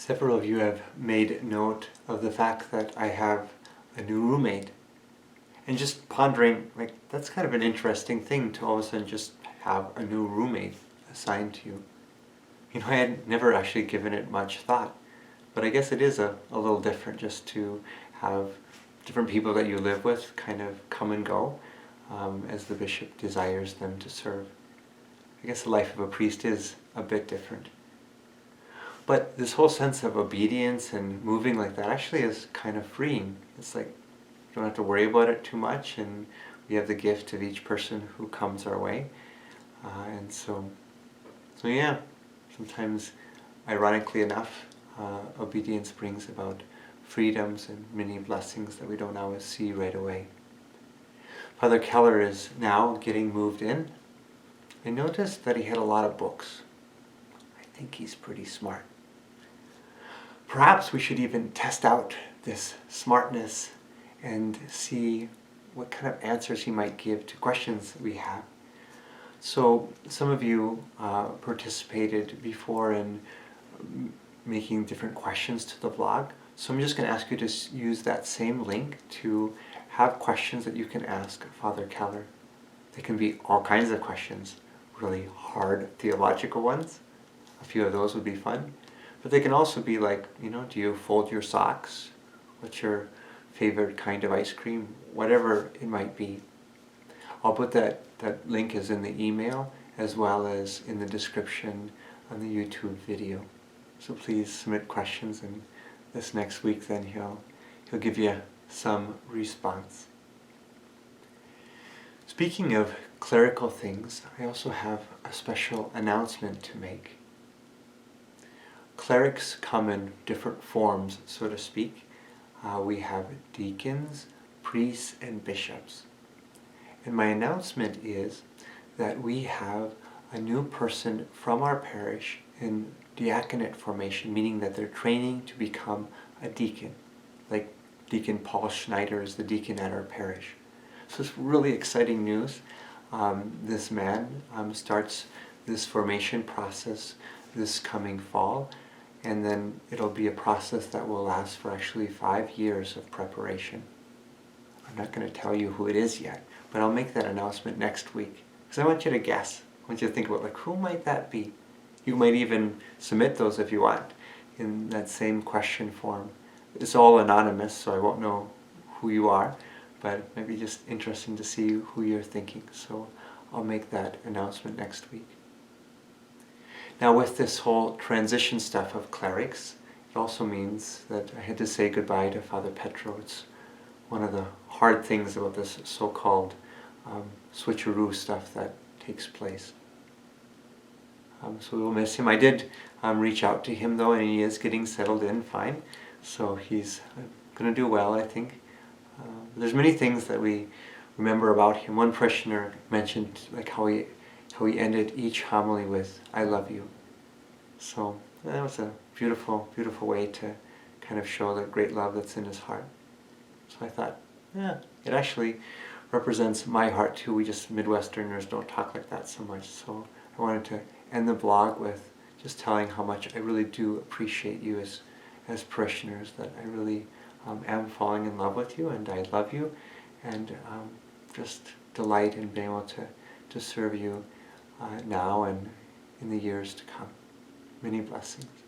Several of you have made note of the fact that I have a new roommate. And just pondering, like, that's kind of an interesting thing to all of a sudden just have a new roommate assigned to you. You know, I had never actually given it much thought, but I guess it is a little different just to have different people that you live with kind of come and go as the bishop desires them to serve. I guess the life of a priest is a bit different. But this whole sense of obedience and moving like that actually is kind of freeing. It's like you don't have to worry about it too much, and we have the gift of each person who comes our way. And so yeah, sometimes, ironically enough, obedience brings about freedoms and many blessings that we don't always see right away. Father Keller is now getting moved in. I noticed that he had a lot of books. I think he's pretty smart. Perhaps we should even test out this smartness and see what kind of answers he might give to questions that we have. So some of you participated before in making different questions to the blog. So I'm just going to ask you to use that same link to have questions that you can ask Father Keller. They can be all kinds of questions, really hard theological ones. A few of those would be fun. But they can also be like, do you fold your socks? What's your favorite kind of ice cream? Whatever it might be. I'll put that link is in the email as well as in the description on the YouTube video. So please submit questions, and this next week then he'll give you some response. Speaking of clerical things, I also have a special announcement to make. Clerics come in different forms, so to speak. We have deacons, priests, and bishops. And my announcement is that we have a new person from our parish in diaconate formation, meaning that they're training to become a deacon. Like Deacon Paul Schneider is the deacon at our parish. So it's really exciting news. This man starts this formation process this coming fall. And then it'll be a process that will last for actually 5 years of preparation. I'm not going to tell you who it is yet, but I'll make that announcement next week. Because I want you to guess. I want you to think about, who might that be? You might even submit those if you want in that same question form. It's all anonymous, so I won't know who you are, but it might be just interesting to see who you're thinking. So I'll make that announcement next week. Now, with this whole transition stuff of clerics, it also means that I had to say goodbye to Father Petros. It's one of the hard things about this so-called switcheroo stuff that takes place. So we'll miss him. I did reach out to him though, and he is getting settled in fine. So he's going to do well, I think. There's many things that we remember about him. One parishioner mentioned how he ended each homily with, "I love you." So that was a beautiful, beautiful way to kind of show the great love that's in his heart. So I thought, it actually represents my heart too. We just Midwesterners don't talk like that so much. So I wanted to end the blog with just telling how much I really do appreciate you as parishioners, that I really am falling in love with you, and I love you, and just delight in being able to serve you now and in the years to come. Many blessings.